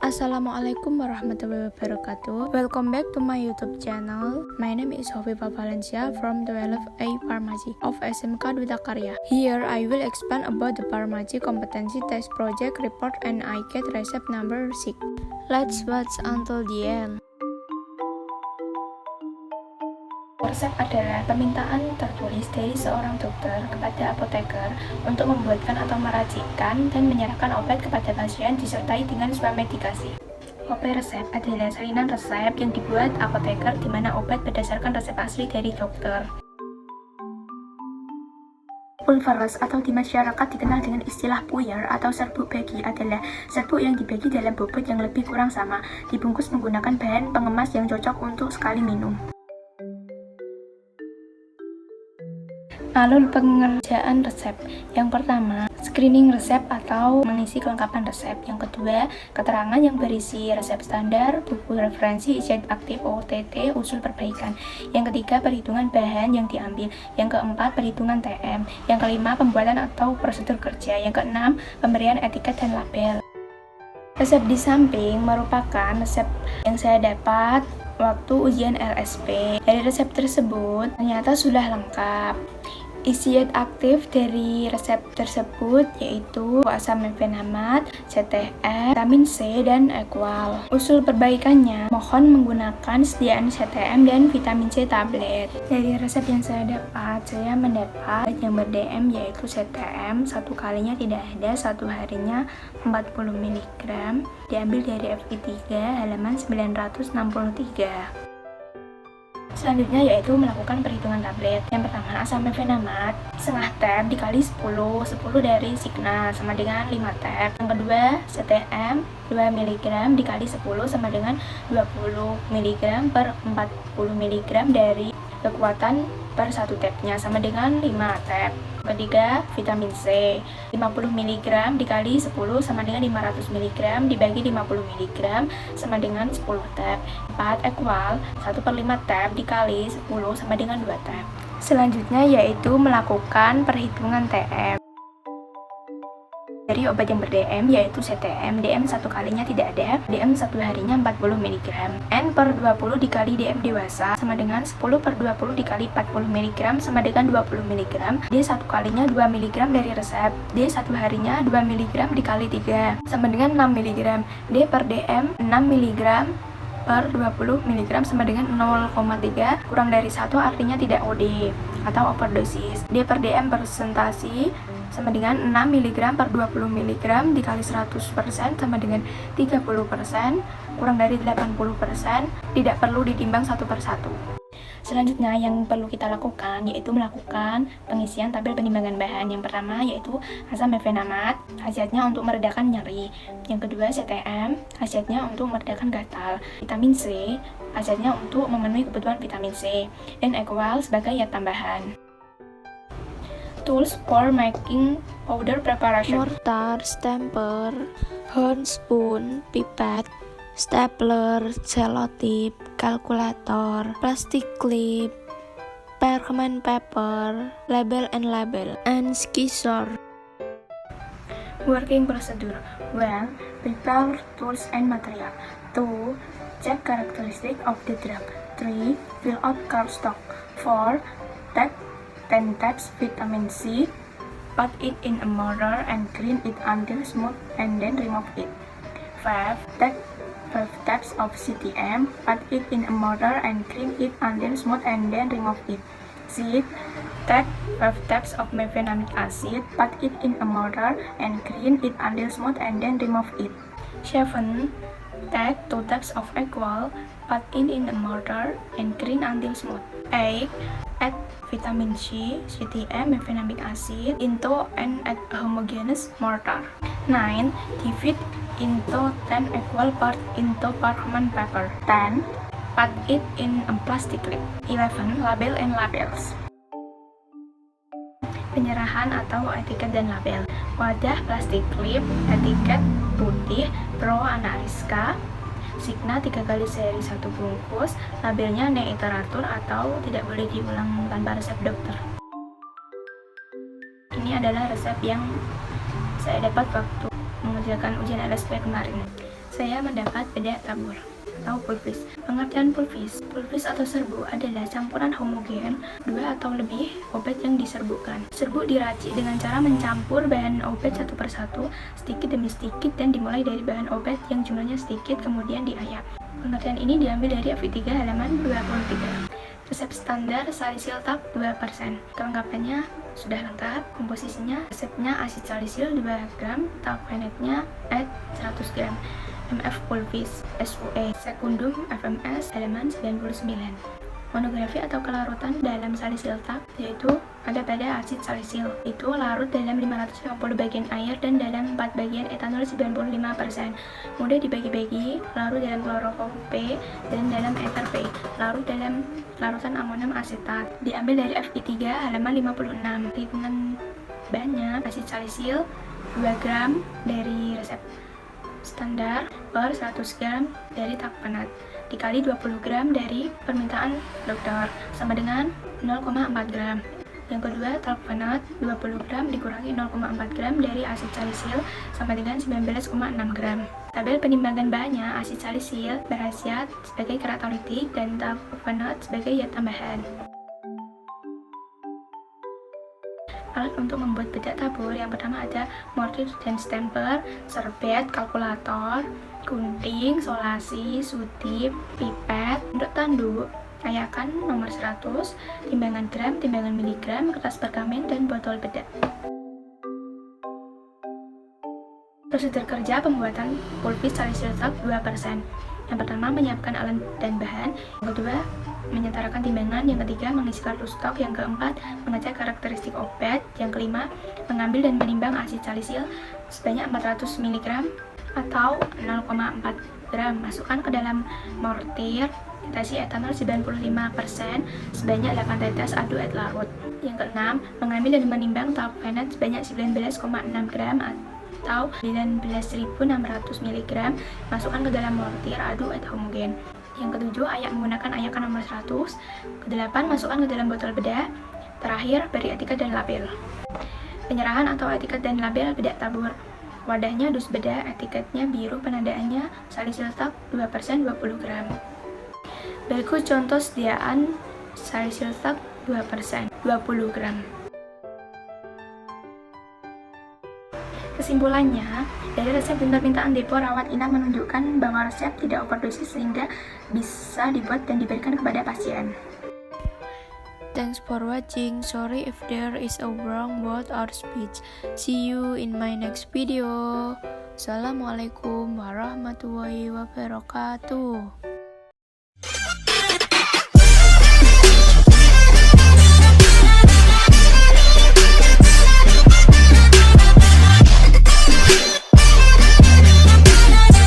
Assalamualaikum warahmatullahi wabarakatuh. Welcome back to my YouTube channel. My name is Hovifa Valencia from 12A Pharmacy of SMK Duta Karya. Here I will explain about the pharmacy competency test project report and I get recipe number 6. Let's watch until the end. Resep adalah permintaan tertulis dari seorang dokter kepada apoteker untuk membuatkan atau meracikkan dan menyerahkan obat kepada pasien disertai dengan surat medikasi. Kopi resep adalah salinan resep yang dibuat apoteker di mana obat berdasarkan resep asli dari dokter. Pulveres atau di masyarakat dikenal dengan istilah puyer atau serbuk bagi adalah serbuk yang dibagi dalam bobot yang lebih kurang sama, dibungkus menggunakan bahan pengemas yang cocok untuk sekali minum. Lalu pengerjaan resep. Yang pertama, screening resep atau mengisi kelengkapan resep. Yang kedua, keterangan yang berisi resep standar, buku referensi, zat aktif OTT, usul perbaikan. Yang ketiga, perhitungan bahan yang diambil. Yang keempat, perhitungan TM. Yang kelima, pembuatan atau prosedur kerja. Yang keenam, pemberian etiket dan label. Resep di samping merupakan resep yang saya dapat waktu ujian LSP. Dari resep tersebut ternyata sudah lengkap. Isi zat aktif dari resep tersebut yaitu asam mefenamate, CTM, vitamin C, dan equal. Usul perbaikannya, mohon menggunakan sediaan CTM dan vitamin C tablet. Dari resep yang saya dapat, saya mendapat yang ber-DM yaitu CTM, satu kalinya tidak ada, satu harinya 40 mg, diambil dari FI3 halaman 963. Selanjutnya yaitu melakukan perhitungan tablet. Yang pertama, asam mefenamate setengah tab dikali 10 dari Signa sama dengan 5 tab. Yang kedua, CTM 2 mg dikali 10 sama dengan 20 mg per 40 mg dari kekuatan per 1 tabnya sama dengan 5 tab. Ketiga, vitamin C 50 mg dikali 10 sama dengan 500 mg dibagi 50 mg sama dengan 10 tab. 4, equal 1/5 tab dikali 10 sama dengan 2 tab. Selanjutnya yaitu melakukan perhitungan TM. Dari obat yang ber-DM yaitu CTM, DM satu kalinya tidak ada, DM satu harinya 40 mg. N per 20 dikali DM dewasa sama dengan 10 per 20 dikali 40 mg sama dengan 20 mg. D satu kalinya 2 mg dari resep. D satu harinya 2 mg dikali 3 sama dengan 6 mg. D per DM 6 mg per 20 mg sama dengan 0,3 kurang dari 1 artinya tidak OD atau overdosis. D per DM persentasi sama dengan 6 mg per 20 mg dikali 100% sama dengan 30%, kurang dari 80%, tidak perlu ditimbang satu per satu. Selanjutnya yang perlu kita lakukan yaitu melakukan pengisian tabel penimbangan bahan. Yang pertama yaitu asam mefenamate, khasiatnya untuk meredakan nyeri. Yang kedua CTM, khasiatnya untuk meredakan gatal. Vitamin C, khasiatnya untuk memenuhi kebutuhan vitamin C. Dan equal sebagai zat tambahan. Tools for making powder preparation: mortar, stamper, horn spoon, pipette, stapler, selotip, kalkulator, plastic clip, parchment paper, label and scissor. Working procedure: 1. Prepare tools and material. 2. Check characteristic of the drug. 3. Fill out cardstock. 4. Take 10 tabs vitamin C, put it in a mortar and grind it until smooth and then remove it. 5. Take 5 tabs of CTM, put it in a mortar and grind it until smooth and then remove it. 6. Take 5 tabs of mefenamic acid, put it in a mortar and grind it until smooth and then remove it. 7. Take 2 tabs of equal, put it in a mortar and grind until smooth. 8. Add vitamin C, CTM, mefenamic acid into an homogeneous mortar. 9. Divide into 10 equal parts into parchment paper. 10. Put it in a plastic clip. 11. Label and labels. Penyerahan atau etiket dan label. Wadah plastik klip, etiket putih, Pro Analiska, Signa 3 kali seri 1 bungkus, labelnya neiteratur atau tidak boleh diulang tanpa resep dokter. Ini adalah resep yang saya dapat waktu mengerjakan ujian LSP kemarin. saya mendapat bedak tabur atau pulvis. Pengertian pulvis. Pulvis atau serbu adalah campuran homogen dua atau lebih obat yang diserbukan. Serbu diracik dengan cara mencampur bahan obat satu persatu, sedikit demi sedikit, dan dimulai dari bahan obat yang jumlahnya sedikit, kemudian diayak. Pengertian ini diambil dari FI3 halaman 23. Resep standar salisil tab 2%. Kelengkapannya sudah lengkap. Komposisinya, resepnya asid salisil 2 gram, talpenetnya 100 gram, MF pulvis, SUE, sekundum FMS, halaman 99. Monografi atau kelarutan dalam salisil tab yaitu ada pada asid salisil, itu larut dalam 550 bagian air dan dalam 4 bagian etanol 95%. Mudah dibagi-bagi, larut dalam kloroform P dan dalam ether P, larut dalam larutan amonium asetat. Diambil dari FI3 halaman 56. Hitungan banyak asid salisil 2 gram dari resep standar per 100 gram dari talpenat dikali 20 gram dari permintaan dokter sama dengan 0,4 gram. Yang kedua, talpenat 20 gram dikurangi 0,4 gram dari asid salisil sama dengan 19,6 gram. Tabel penimbangan bahannya, asid salisil berkhasiat sebagai keratolitik dan talpenat sebagai zat tambahan. Alat untuk membuat bedak tabur yang pertama ada mortir dan stamper, serbet, kalkulator, gunting, solasi, sudip, pipet, untuk tanduk, ayakan nomor 100, timbangan gram, timbangan miligram, kertas perkamen, dan botol bedak. Prosedur kerja pembuatan pulvis salisil tab 2%. Yang pertama, menyiapkan alat dan bahan. Yang kedua, menyetarakan timbangan. Yang ketiga, mengisi kartu stok. Yang keempat, mengecek karakteristik obat. Yang kelima, mengambil dan menimbang asid salisil sebanyak 400 mg atau 0,4 gram. Masukkan ke dalam mortir. Tetesi etanol 95% sebanyak 8 tetes, aduk et larut. Yang keenam, mengambil dan menimbang talpenet sebanyak 19,6 gram atau 19.600 mg, masukkan ke dalam mortir, aduk et homogen. Yang ketujuh, ayak menggunakan ayakan nomor 100. Kedelapan, masukkan ke dalam botol bedak. Terakhir, beri etiket dan label. Penyerahan atau etiket dan label bedak tabur. Wadahnya dus bedak, etiketnya biru, penandaannya salisil tab 2% 20 gram. Berikut contoh sediaan salisil tab 2% 20 gram. Kesimpulannya, dari resep dan permintaan depo rawat inap menunjukkan bahwa resep tidak overdosis sehingga bisa dibuat dan diberikan kepada pasien. Thanks for watching. Sorry if there is a wrong word or speech. See you in my next video. Assalamualaikum warahmatullahi wabarakatuh.